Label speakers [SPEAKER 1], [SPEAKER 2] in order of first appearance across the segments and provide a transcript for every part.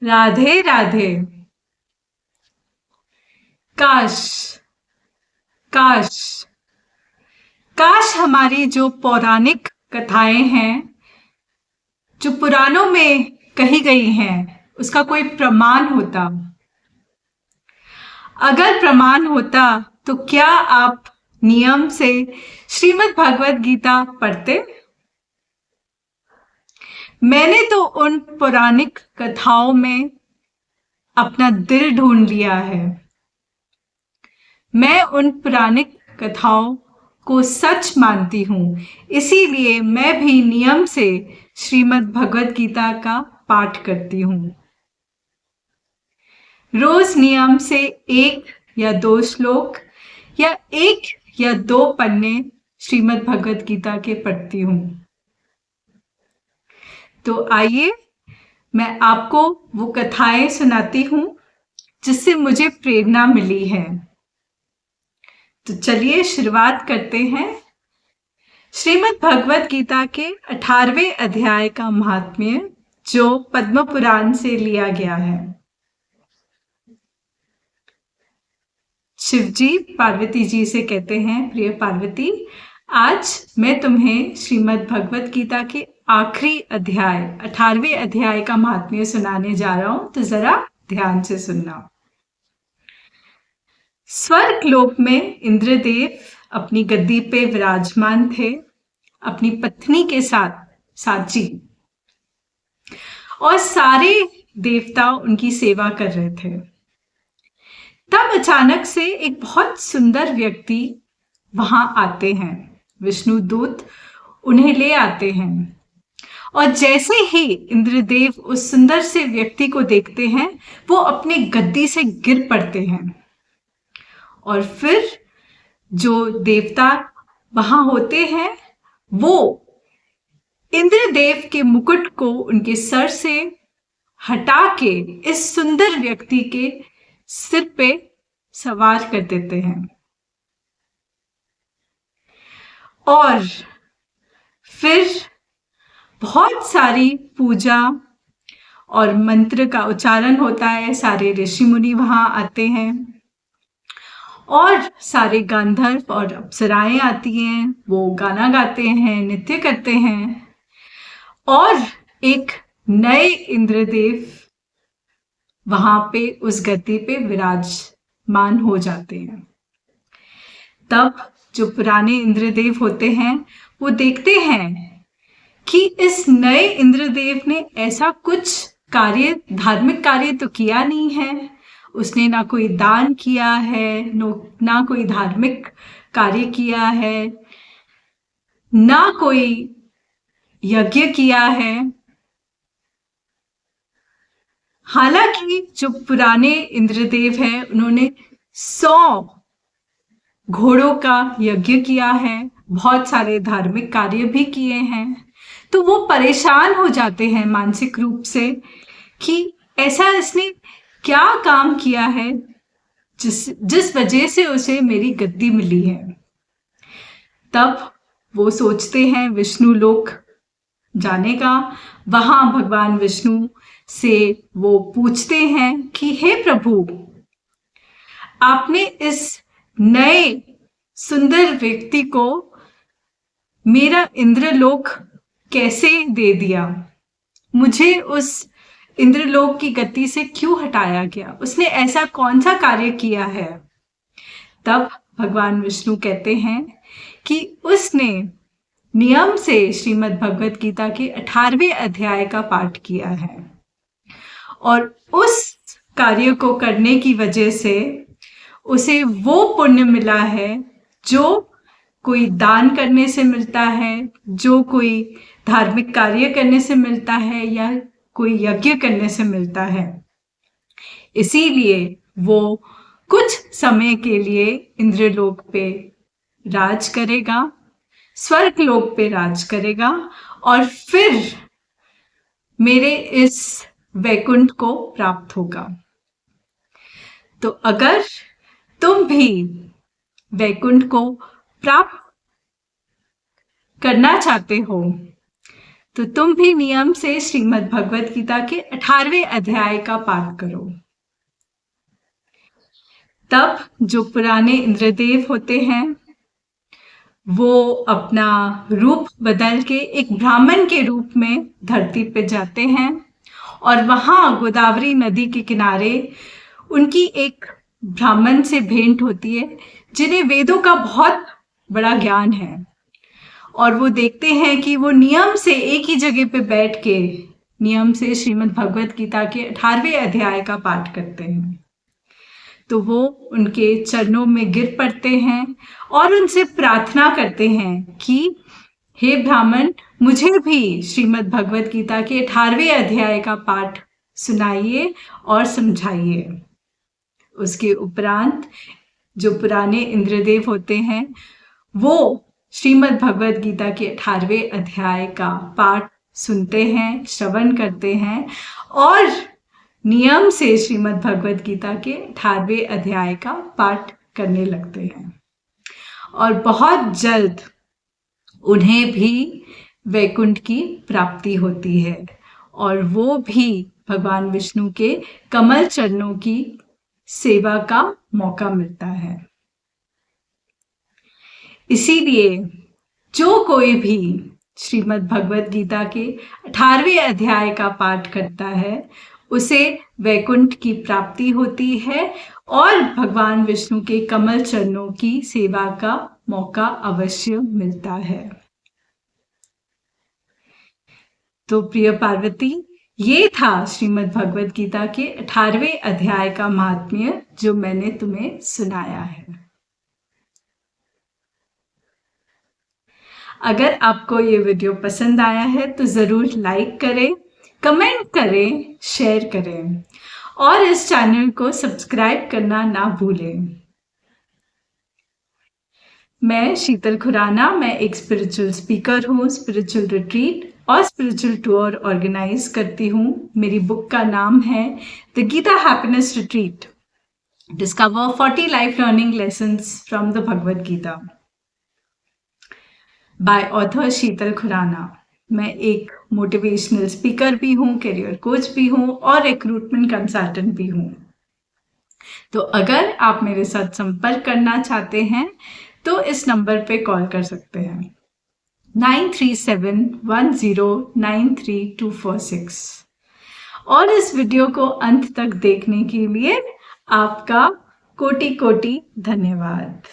[SPEAKER 1] राधे राधे। काश काश काश हमारी जो पौराणिक कथाएं हैं, जो पुराणों में कही गई हैं, उसका कोई प्रमाण होता। अगर प्रमाण होता तो क्या आप नियम से श्रीमद् भगवत गीता पढ़ते? मैंने तो उन पौराणिक कथाओं में अपना दिल ढूंढ लिया है। मैं उन पौराणिक कथाओं को सच मानती हूँ, इसीलिए मैं भी नियम से श्रीमद् भगवत गीता का पाठ करती हूँ। रोज नियम से एक या दो श्लोक या एक या दो पन्ने श्रीमद् भगवत गीता के पढ़ती हूँ। तो आइए मैं आपको वो कथाएं सुनाती हूँ जिससे मुझे प्रेरणा मिली है। तो चलिए शुरुआत करते हैं। श्रीमद् भगवत गीता के 18वें अध्याय का महात्म्य जो पद्म पुराण से लिया गया है। शिवजी पार्वती जी से कहते हैं, प्रिय पार्वती, आज मैं तुम्हें श्रीमद् भगवत गीता के आखिरी अध्याय 18वें अध्याय का महात्म्य सुनाने जा रहा हूं, तो जरा ध्यान से सुनना। स्वर्ग लोक में इंद्रदेव अपनी गद्दी पे विराजमान थे, अपनी पत्नी के साथ साची, और सारे देवता उनकी सेवा कर रहे थे। तब अचानक से एक बहुत सुंदर व्यक्ति वहां आते हैं। विष्णु दूत उन्हें ले आते हैं, और जैसे ही इंद्रदेव उस सुंदर से व्यक्ति को देखते हैं, वो अपने गद्दी से गिर पड़ते हैं। और फिर जो देवता वहां होते हैं, वो इंद्रदेव के मुकुट को उनके सर से हटा के इस सुंदर व्यक्ति के सिर पे सवार कर देते हैं, और फिर बहुत सारी पूजा और मंत्र का उच्चारण होता है। सारे ऋषि मुनि वहां आते हैं, और सारे गांधर्व और अप्सराएं आती हैं। वो गाना गाते हैं, नृत्य करते हैं, और एक नए इंद्रदेव वहां पे उस गद्दी पे विराजमान हो जाते हैं। तब जो पुराने इंद्रदेव होते हैं, वो देखते हैं कि इस नए इंद्रदेव ने ऐसा कुछ कार्य, धार्मिक कार्य तो किया नहीं है। उसने ना कोई दान किया है, ना कोई धार्मिक कार्य किया है, ना कोई यज्ञ किया है। हालांकि जो पुराने इंद्रदेव हैं, उन्होंने 100 घोड़ों का यज्ञ किया है, बहुत सारे धार्मिक कार्य भी किए हैं। तो वो परेशान हो जाते हैं मानसिक रूप से कि ऐसा इसने क्या काम किया है जिस वजह से उसे मेरी गद्दी मिली है। तब वो सोचते हैं विष्णु लोक जाने का। वहां भगवान विष्णु से वो पूछते हैं कि हे प्रभु, आपने इस नए सुंदर व्यक्ति को मेरा इंद्रलोक कैसे दे दिया? मुझे उस इंद्रलोक की गति से क्यों हटाया गया? उसने ऐसा कौन सा कार्य किया है? तब भगवान विष्णु कहते हैं कि उसने नियम से श्रीमद् भगवत गीता के 18वें अध्याय का पाठ किया है, और उस कार्य को करने की वजह से उसे वो पुण्य मिला है जो कोई दान करने से मिलता है, जो कोई धार्मिक कार्य करने से मिलता है, या कोई यज्ञ करने से मिलता है। इसीलिए वो कुछ समय के लिए इंद्रलोक पे राज करेगा, स्वर्ग लोक पे राज करेगा, और फिर मेरे इस वैकुंठ को प्राप्त होगा। तो अगर तुम भी वैकुंठ को प्राप्त करना चाहते हो, तो तुम भी नियम से श्रीमद् भगवत गीता के 18वें अध्याय का पाठ करो। तब जो पुराने इंद्रदेव होते हैं वो अपना रूप बदल के एक ब्राह्मण के रूप में धरती पे जाते हैं और वहां गोदावरी नदी के किनारे उनकी एक ब्राह्मण से भेंट होती है जिन्हें वेदों का बहुत बड़ा ज्ञान है। और वो देखते हैं कि वो नियम से एक ही जगह पे बैठ के नियम से श्रीमद् भगवत गीता के 18वें अध्याय का पाठ करते हैं। तो वो उनके चरणों में गिर पड़ते हैं और उनसे प्रार्थना करते हैं कि हे ब्राह्मण, मुझे भी श्रीमद् भगवत गीता के 18वें अध्याय का पाठ सुनाइए और समझाइए। उसके उपरांत जो पुराने इंद्रदेव होते हैं वो श्रीमद् भगवत गीता के 18वें अध्याय का पाठ सुनते हैं, श्रवण करते हैं और नियम से श्रीमद् भगवत गीता के 18वें अध्याय का पाठ करने लगते हैं। और बहुत जल्द उन्हें भी वैकुंठ की प्राप्ति होती है और वो भी भगवान विष्णु के कमल चरणों की सेवा का मौका मिलता है। इसीलिए जो कोई भी श्रीमद् भगवत गीता के 18वें अध्याय का पाठ करता है उसे वैकुंठ की प्राप्ति होती है और भगवान विष्णु के कमल चरणों की सेवा का मौका अवश्य मिलता है। तो प्रिय पार्वती, ये था श्रीमद् भगवत गीता के 18वें अध्याय का महात्म्य जो मैंने तुम्हें सुनाया है। अगर आपको ये वीडियो पसंद आया है तो ज़रूर लाइक करें, कमेंट करें, शेयर करें और इस चैनल को सब्सक्राइब करना ना भूलें। मैं शीतल खुराना, मैं एक स्पिरिचुअल स्पीकर हूँ, स्पिरिचुअल रिट्रीट और स्पिरिचुअल टूर ऑर्गेनाइज करती हूँ। मेरी बुक का नाम है the Gita happiness retreat, discover 40 life learning lessons from the Bhagavad Gita by author Sheetal Khurana. मैं एक मोटिवेशनल स्पीकर भी हूँ, करियर कोच भी हूँ और रिक्रूटमेंट कंसल्टेंट भी हूँ। तो अगर आप मेरे साथ संपर्क करना चाहते हैं तो इस नंबर पे कॉल कर सकते हैं 9371093246। और इस वीडियो को अंत तक देखने के लिए आपका कोटि कोटि धन्यवाद।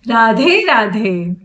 [SPEAKER 1] राधे राधे।